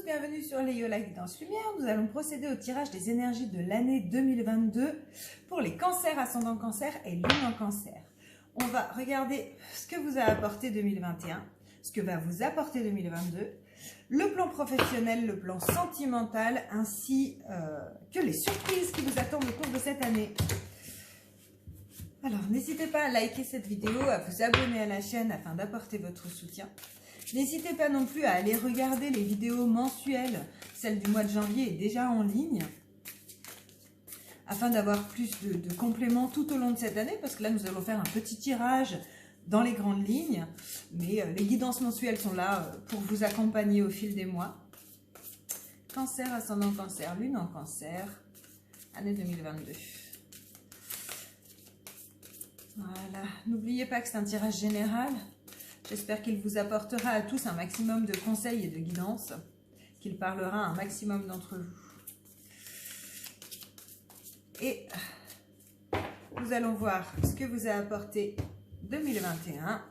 tous, bienvenue sur les Yola Guidance Lumière. Nous allons procéder au tirage des énergies de l'année 2022 pour les cancers, ascendant cancer et lune en cancer. On va regarder ce que vous a apporté 2021, ce que va vous apporter 2022, le plan professionnel, le plan sentimental, ainsi que les surprises qui vous attendent au cours de cette année. Alors, n'hésitez pas à liker cette vidéo, à vous abonner à la chaîne afin d'apporter votre soutien. N'hésitez pas non plus à aller regarder les vidéos mensuelles. Celle du mois de janvier est déjà en ligne, afin d'avoir plus de compléments tout au long de cette année, parce que là, nous allons faire un petit tirage dans les grandes lignes. Mais les guidances mensuelles sont là pour vous accompagner au fil des mois. Cancer, ascendant cancer, lune en cancer, année 2022. Voilà, n'oubliez pas que c'est un tirage général. J'espère qu'il vous apportera à tous un maximum de conseils et de guidance, qu'il parlera à un maximum d'entre vous. Et nous allons voir ce que vous a apporté 2021.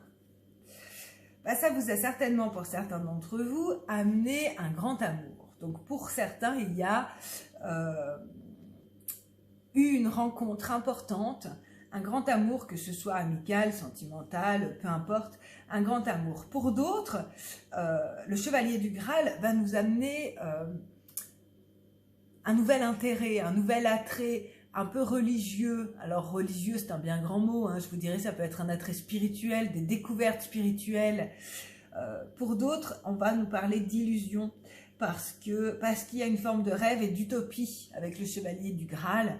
Ça vous a certainement, pour certains d'entre vous, amené un grand amour. Donc pour certains, il y a eu une rencontre importante, un grand amour, que ce soit amical, sentimental, peu importe, un grand amour. Pour d'autres, le Chevalier du Graal va nous amener un nouvel intérêt, un nouvel attrait, un peu religieux. Alors religieux, c'est un bien grand mot, hein, je vous dirais, ça peut être un attrait spirituel, des découvertes spirituelles. Pour d'autres, on va nous parler d'illusion, parce qu'il y a une forme de rêve et d'utopie avec le Chevalier du Graal.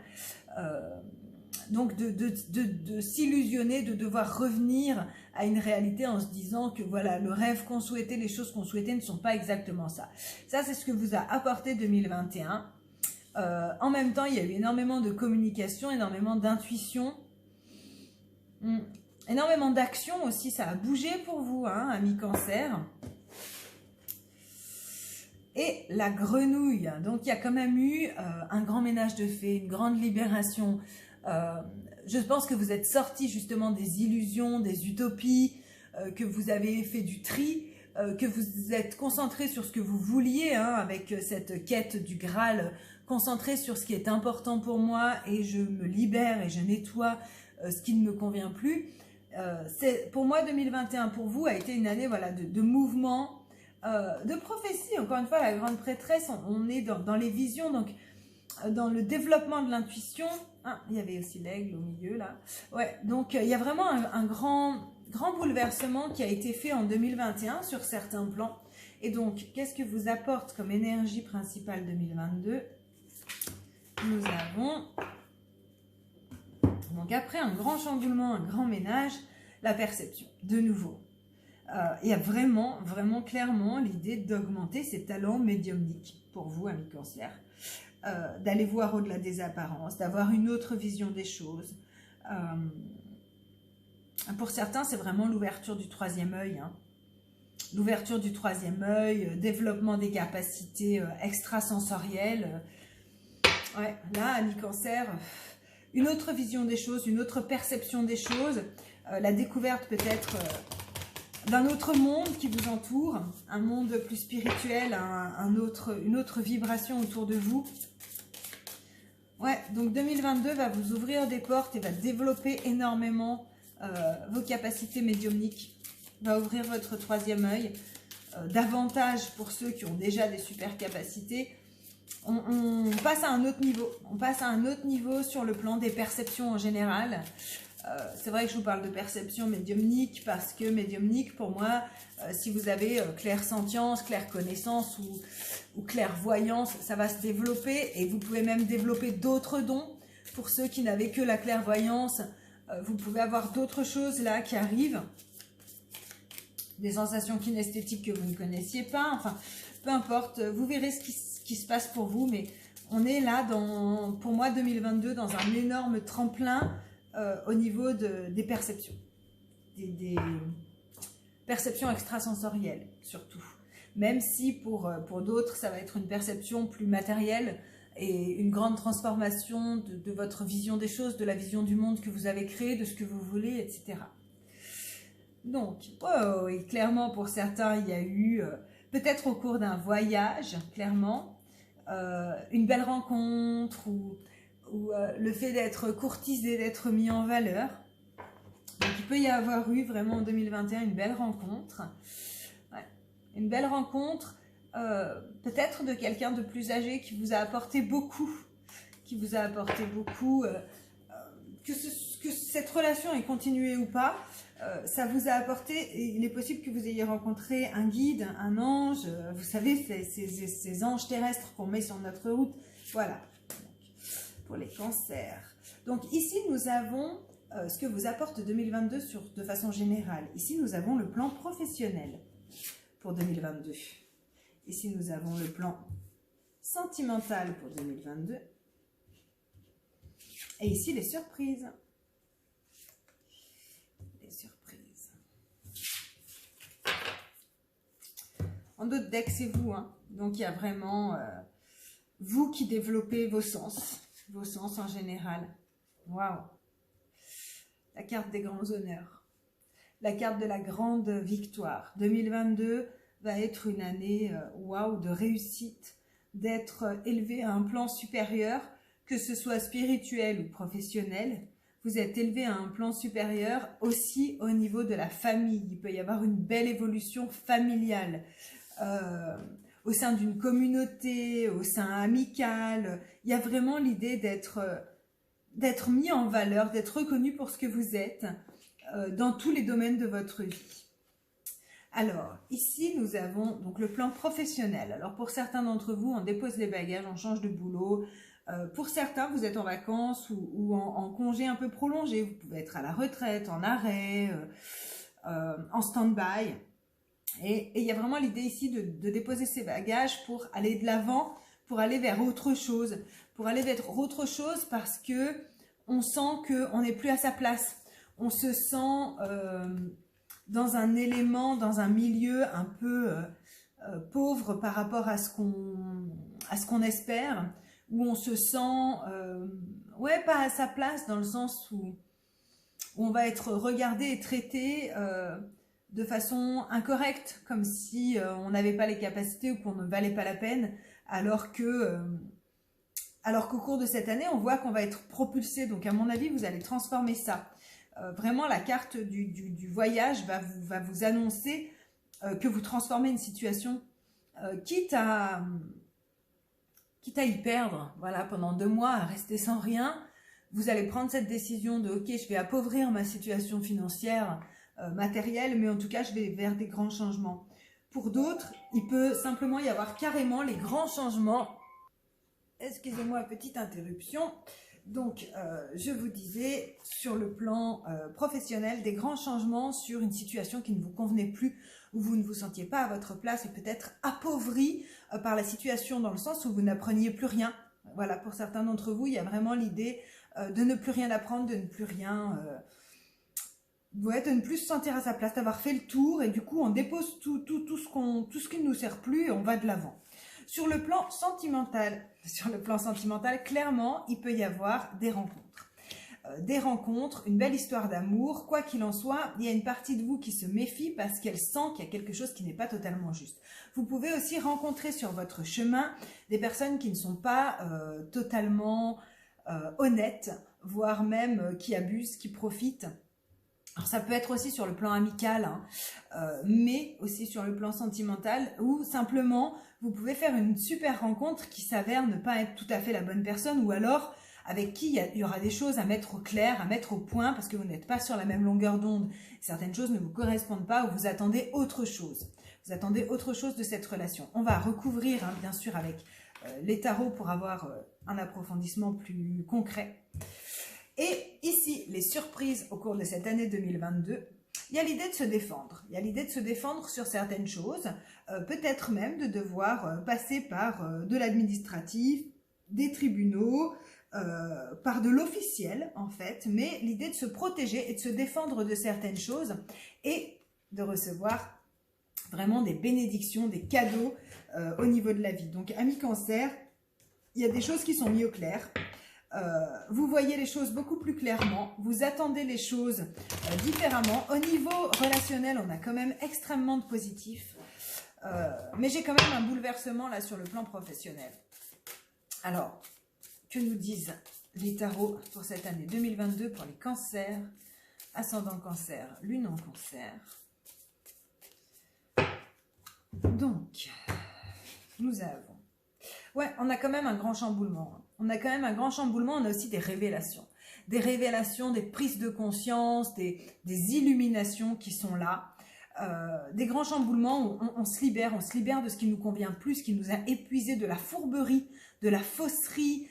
Donc de s'illusionner, de devoir revenir à une réalité en se disant que voilà, le rêve qu'on souhaitait, les choses qu'on souhaitait ne sont pas exactement ça. Ça, c'est ce que vous a apporté 2021. En même temps, il y a eu énormément de communication, énormément d'intuition, énormément d'action aussi. Ça a bougé pour vous, hein, amis cancer. Et la grenouille. Donc, il y a quand même eu un grand ménage de faits, une grande libération. Je pense que vous êtes sortis justement des illusions, des utopies, que vous avez fait du tri, que vous êtes concentrés sur ce que vous vouliez, hein, avec cette quête du Graal, concentré sur ce qui est important pour moi, et je me libère et je nettoie ce qui ne me convient plus. Pour moi, 2021 pour vous a été une année, voilà, de mouvement, de prophétie. Encore une fois, la grande prêtresse, on est dans les visions, donc dans le développement de l'intuition. Ah, il y avait aussi l'aigle au milieu là. Ouais, donc il y a vraiment un grand bouleversement qui a été fait en 2021 sur certains plans. Et donc, qu'est-ce que vous apporte comme énergie principale 2022? Nous avons, donc après un grand chamboulement, un grand ménage, la perception, de nouveau. Il y a vraiment clairement l'idée d'augmenter ses talents médiumniques pour vous, amis cancer. D'aller voir au-delà des apparences, d'avoir une autre vision des choses. Pour certains, c'est vraiment l'ouverture du troisième œil. Hein. L'ouverture du troisième œil, développement des capacités extrasensorielles. Ouais, là, amis cancer, une autre vision des choses, une autre perception des choses, la découverte peut-être d'un autre monde qui vous entoure, un monde plus spirituel, une autre vibration autour de vous. Ouais, donc 2022 va vous ouvrir des portes et va développer énormément vos capacités médiumniques, va ouvrir votre troisième œil, davantage pour ceux qui ont déjà des super capacités. On passe à un autre niveau, on passe à un autre niveau sur le plan des perceptions en général. C'est vrai que je vous parle de perception médiumnique parce que médiumnique, pour moi, si vous avez clairsentience, clairconnaissance ou clairvoyance, ça va se développer et vous pouvez même développer d'autres dons. Pour ceux qui n'avaient que la clairvoyance, vous pouvez avoir d'autres choses là qui arrivent. Des sensations kinesthétiques que vous ne connaissiez pas, enfin, peu importe, vous verrez ce qui se passe pour vous, mais on est là, pour moi, 2022, dans un énorme tremplin au niveau des perceptions, des perceptions extrasensorielles surtout, même si pour d'autres ça va être une perception plus matérielle et une grande transformation de votre vision des choses, de la vision du monde que vous avez créé, de ce que vous voulez, etc. Donc, et clairement pour certains il y a eu peut-être au cours d'un voyage, clairement, une belle rencontre ou le fait d'être courtisé, d'être mis en valeur. Donc il peut y avoir eu vraiment en 2021 une belle rencontre. Ouais. Une belle rencontre, peut-être de quelqu'un de plus âgé qui vous a apporté beaucoup. Que cette relation ait continué ou pas, ça vous a apporté, et il est possible que vous ayez rencontré un guide, un ange, vous savez, ces anges terrestres qu'on met sur notre route, voilà, pour les cancers. Donc ici, nous avons ce que vous apporte 2022 de façon générale. Ici, nous avons le plan professionnel pour 2022. Ici, nous avons le plan sentimental pour 2022. Et ici, les surprises. Les surprises. En d'autres decks, c'est vous. Hein. Donc, il y a vraiment vous qui développez vos sens en général. Waouh! La carte des grands honneurs. La carte de la grande victoire. 2022 va être une année waouh, de réussite, d'être élevé à un plan supérieur, que ce soit spirituel ou professionnel. Vous êtes élevé à un plan supérieur aussi au niveau de la famille. Il peut y avoir une belle évolution familiale au sein d'une communauté, au sein amical. Il y a vraiment l'idée d'être mis en valeur, d'être reconnu pour ce que vous êtes dans tous les domaines de votre vie. Alors, ici, nous avons donc le plan professionnel. Alors, pour certains d'entre vous, on dépose les bagages, on change de boulot. Pour certains, vous êtes en vacances ou en congé un peu prolongé. Vous pouvez être à la retraite, en arrêt, en stand-by. Et il y a vraiment l'idée ici de déposer ces bagages pour aller de l'avant, pour aller vers autre chose. Pour aller vers autre chose parce que on sent qu'on n'est plus à sa place. On se sent dans un élément, dans un milieu un peu pauvre par rapport à ce qu'on espère, où on se sent pas à sa place, dans le sens où on va être regardé et traité de façon incorrecte, comme si on n'avait pas les capacités ou qu'on ne valait pas la peine, alors qu'au cours de cette année, on voit qu'on va être propulsé. Donc, à mon avis, vous allez transformer ça. Vraiment, la carte du voyage va vous annoncer que vous transformez une situation, quitte à y perdre. Voilà, pendant 2 mois, à rester sans rien, vous allez prendre cette décision de « Ok, je vais appauvrir ma situation financière, matérielle, mais en tout cas, je vais vers des grands changements. » Pour d'autres, il peut simplement y avoir carrément les grands changements. Excusez-moi, petite interruption. Donc, je vous disais, sur le plan professionnel, des grands changements sur une situation qui ne vous convenait plus, où vous ne vous sentiez pas à votre place et peut-être appauvri par la situation, dans le sens où vous n'appreniez plus rien. Voilà, pour certains d'entre vous, il y a vraiment l'idée de ne plus rien apprendre, de ne plus rien... de ne plus se sentir à sa place, d'avoir fait le tour, et du coup, on dépose tout ce qui ne nous sert plus et on va de l'avant. Sur le plan sentimental, clairement, il peut y avoir des rencontres. Des rencontres, une belle histoire d'amour. Quoi qu'il en soit, il y a une partie de vous qui se méfie parce qu'elle sent qu'il y a quelque chose qui n'est pas totalement juste. Vous pouvez aussi rencontrer sur votre chemin des personnes qui ne sont pas totalement honnêtes, voire même qui abusent, qui profitent. Alors ça peut être aussi sur le plan amical, mais aussi sur le plan sentimental, où simplement vous pouvez faire une super rencontre qui s'avère ne pas être tout à fait la bonne personne, ou alors avec qui il y aura des choses à mettre au clair, à mettre au point, parce que vous n'êtes pas sur la même longueur d'onde. Certaines choses ne vous correspondent pas, ou vous attendez autre chose. Vous attendez autre chose de cette relation. On va recouvrir, bien sûr, avec les tarots pour avoir un approfondissement plus concret. Et ici, les surprises au cours de cette année 2022, il y a l'idée de se défendre. Il y a l'idée de se défendre sur certaines choses, peut-être même de devoir passer par de l'administratif, des tribunaux, par de l'officiel en fait, mais l'idée de se protéger et de se défendre de certaines choses et de recevoir vraiment des bénédictions, des cadeaux au niveau de la vie. Donc, amis Cancer, il y a des choses qui sont mises au clair. Vous voyez les choses beaucoup plus clairement, vous attendez les choses différemment. Au niveau relationnel, on a quand même extrêmement de positif. Mais j'ai quand même un bouleversement là sur le plan professionnel. Alors, que nous disent les tarots pour cette année 2022 pour les cancers, ascendant cancer, lune en cancer. Donc, nous avons... Ouais, on a quand même un grand chamboulement. On a quand même un grand chamboulement, on a aussi des révélations. Des révélations, des prises de conscience, des illuminations qui sont là. Des grands chamboulements où on se libère de ce qui nous convient plus, ce qui nous a épuisé, de la fourberie, de la fausserie,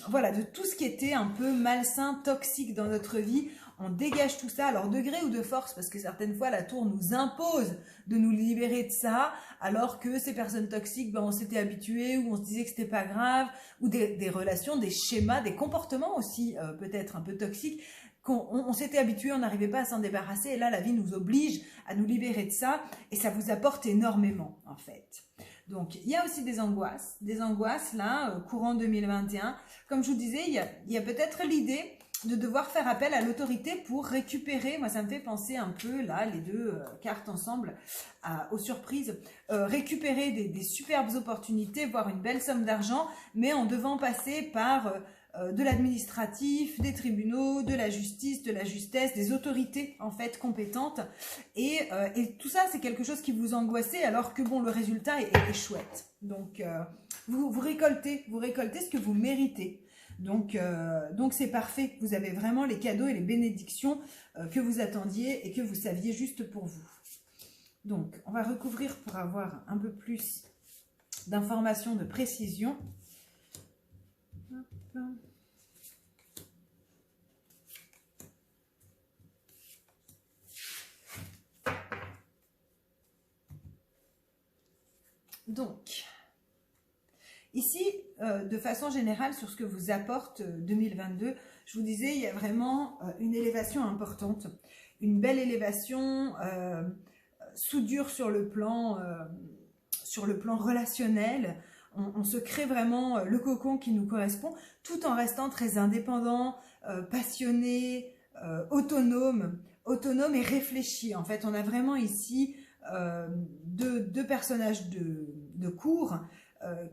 voilà, de tout ce qui était un peu malsain, toxique dans notre vie. On dégage tout ça, alors de gré ou de force, parce que certaines fois la tour nous impose de nous libérer de ça, alors que ces personnes toxiques, ben, on s'était habitué, ou on se disait que c'était pas grave, ou des relations, des schémas, des comportements aussi peut-être un peu toxiques, on s'était habitué, on n'arrivait pas à s'en débarrasser, et là la vie nous oblige à nous libérer de ça, et ça vous apporte énormément en fait. Donc, il y a aussi des angoisses là, courant 2021. Comme je vous disais, il y a peut-être l'idée de devoir faire appel à l'autorité pour récupérer, moi ça me fait penser un peu, là, les deux cartes ensemble, aux surprises, récupérer des superbes opportunités, voire une belle somme d'argent, mais en devant passer par de l'administratif, des tribunaux, de la justice, de la justesse, des autorités en fait compétentes, et tout ça c'est quelque chose qui vous angoissait alors que bon, le résultat est chouette. Donc vous récoltez ce que vous méritez. Donc c'est parfait, vous avez vraiment les cadeaux et les bénédictions que vous attendiez et que vous saviez juste pour vous. Donc on va recouvrir pour avoir un peu plus d'informations, de précision. Donc, ici, de façon générale, sur ce que vous apporte 2022, je vous disais, il y a vraiment une élévation importante, une belle élévation, soudure sur le plan relationnel. On se crée vraiment le cocon qui nous correspond, tout en restant très indépendant, passionné, autonome et réfléchi. En fait, on a vraiment ici deux personnages de cour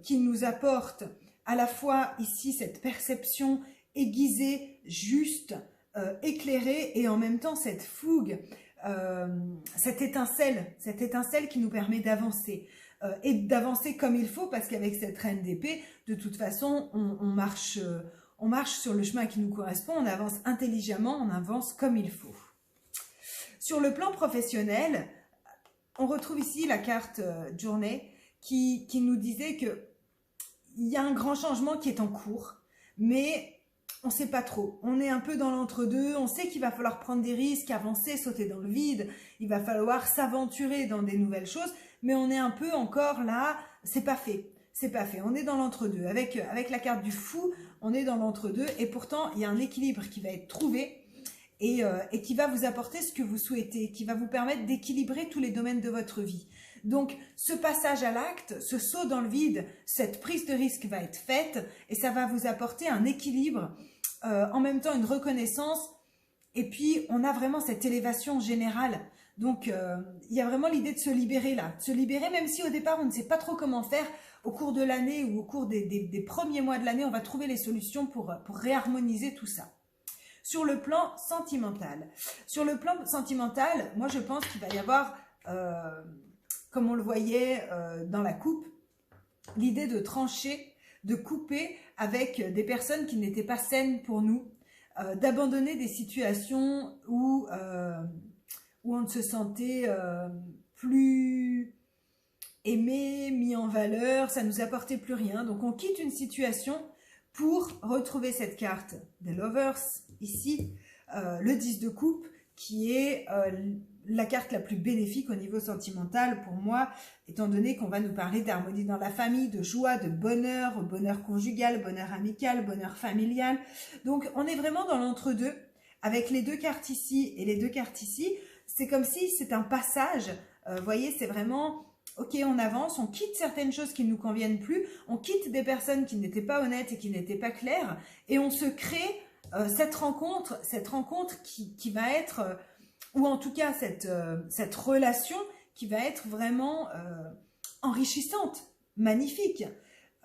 qui nous apportent à la fois ici cette perception aiguisée, juste, éclairée, et en même temps cette fougue, cette étincelle qui nous permet d'avancer. Et d'avancer comme il faut, parce qu'avec cette reine d'épée, de toute façon, on marche sur le chemin qui nous correspond, on avance intelligemment, on avance comme il faut. Sur le plan professionnel, on retrouve ici la carte journée qui nous disait qu'il y a un grand changement qui est en cours, mais on ne sait pas trop. On est un peu dans l'entre-deux, on sait qu'il va falloir prendre des risques, avancer, sauter dans le vide, il va falloir s'aventurer dans des nouvelles choses, mais on est un peu encore là, c'est pas fait. C'est pas fait, on est dans l'entre-deux. Avec la carte du fou, on est dans l'entre-deux, et pourtant il y a un équilibre qui va être trouvé, et qui va vous apporter ce que vous souhaitez, qui va vous permettre d'équilibrer tous les domaines de votre vie. Donc, ce passage à l'acte, ce saut dans le vide, cette prise de risque va être faite, et ça va vous apporter un équilibre, en même temps une reconnaissance, et puis on a vraiment cette élévation générale. Donc, il y a vraiment l'idée de se libérer là, de se libérer, même si au départ on ne sait pas trop comment faire. Au cours de l'année ou au cours des premiers mois de l'année, on va trouver les solutions pour réharmoniser tout ça. Sur le plan sentimental, moi je pense qu'il va y avoir, comme on le voyait dans la coupe, l'idée de trancher, de couper avec des personnes qui n'étaient pas saines pour nous, d'abandonner des situations où on ne se sentait plus aimé, mis en valeur, ça nous apportait plus rien. Donc on quitte une situation pour retrouver cette carte des Lovers, ici, le 10 de coupe, qui est la carte la plus bénéfique au niveau sentimental pour moi, étant donné qu'on va nous parler d'harmonie dans la famille, de joie, de bonheur, bonheur conjugal, bonheur amical, bonheur familial. Donc on est vraiment dans l'entre-deux, avec les deux cartes ici et les deux cartes ici. C'est comme si c'est un passage, vous voyez, c'est vraiment... Ok, on avance, on quitte certaines choses qui ne nous conviennent plus, on quitte des personnes qui n'étaient pas honnêtes et qui n'étaient pas claires, et on se crée cette rencontre qui va être, ou en tout cas cette relation qui va être vraiment enrichissante, magnifique.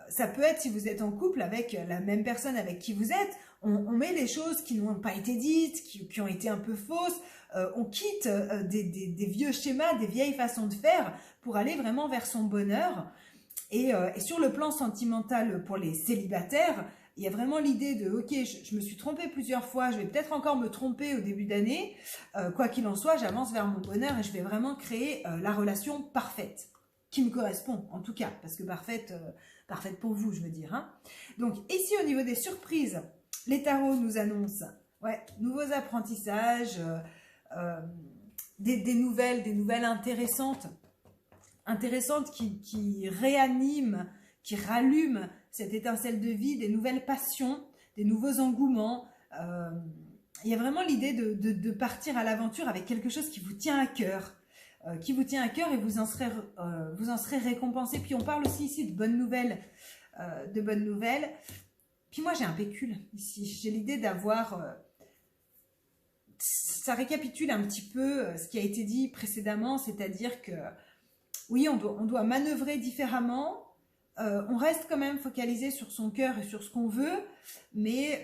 Ça peut être si vous êtes en couple avec la même personne avec qui vous êtes, on met les choses qui n'ont pas été dites, qui ont été un peu fausses, on quitte des vieux schémas, des vieilles façons de faire pour aller vraiment vers son bonheur. Et sur le plan sentimental pour les célibataires, il y a vraiment l'idée de « Ok, je me suis trompée plusieurs fois, je vais peut-être encore me tromper au début d'année. Quoi qu'il en soit, j'avance vers mon bonheur et je vais vraiment créer la relation parfaite. » Qui me correspond, en tout cas, parce que parfaite pour vous, je veux dire. Hein. Donc, ici, au niveau des surprises, les tarots nous annoncent nouveaux apprentissages, des nouvelles intéressantes qui réaniment, qui rallument cette étincelle de vie, des nouvelles passions, des nouveaux engouements. Il y a vraiment l'idée de partir à l'aventure avec quelque chose qui vous tient à cœur. Et vous en serez récompensé. Puis on parle aussi ici de bonnes nouvelles. Puis moi j'ai un pécule ici. J'ai l'idée d'avoir... ça récapitule un petit peu ce qui a été dit précédemment, c'est-à-dire que oui, on doit manœuvrer différemment. On reste quand même focalisé sur son cœur et sur ce qu'on veut, mais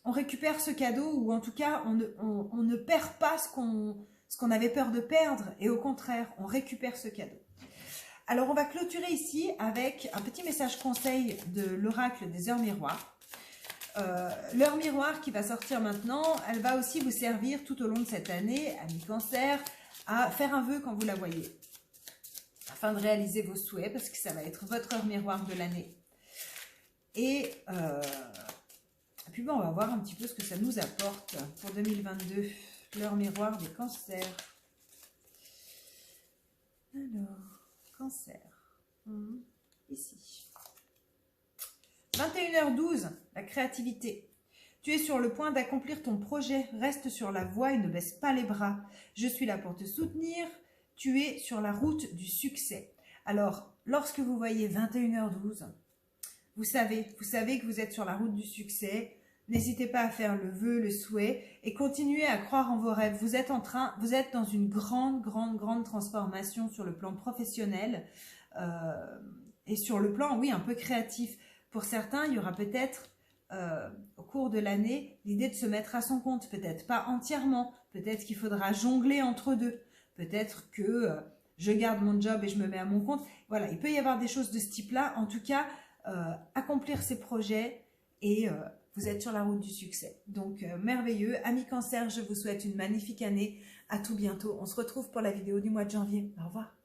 on récupère ce cadeau, ou en tout cas on ne perd pas ce qu'on avait peur de perdre, et au contraire, on récupère ce cadeau. Alors, on va clôturer ici avec un petit message conseil de l'oracle des heures miroirs. L'heure miroir qui va sortir maintenant, elle va aussi vous servir tout au long de cette année, amis Cancer, à faire un vœu quand vous la voyez, afin de réaliser vos souhaits, parce que ça va être votre heure miroir de l'année. Et puis bon, on va voir un petit peu ce que ça nous apporte pour 2022. L'heure miroir des cancers. Alors, cancer. Ici. 21h12, la créativité. Tu es sur le point d'accomplir ton projet. Reste sur la voie et ne baisse pas les bras. Je suis là pour te soutenir. Tu es sur la route du succès. Alors, lorsque vous voyez 21h12, vous savez que vous êtes sur la route du succès. N'hésitez pas à faire le vœu, le souhait et continuez à croire en vos rêves. Vous êtes dans une grande transformation sur le plan professionnel et sur le plan, oui, un peu créatif. Pour certains, il y aura peut-être au cours de l'année l'idée de se mettre à son compte. Peut-être pas entièrement, peut-être qu'il faudra jongler entre deux. Peut-être que je garde mon job et je me mets à mon compte. Voilà, il peut y avoir des choses de ce type-là. En tout cas, accomplir ses projets et... vous êtes sur la route du succès. Donc, merveilleux. Amis Cancer, je vous souhaite une magnifique année. À tout bientôt. On se retrouve pour la vidéo du mois de janvier. Au revoir.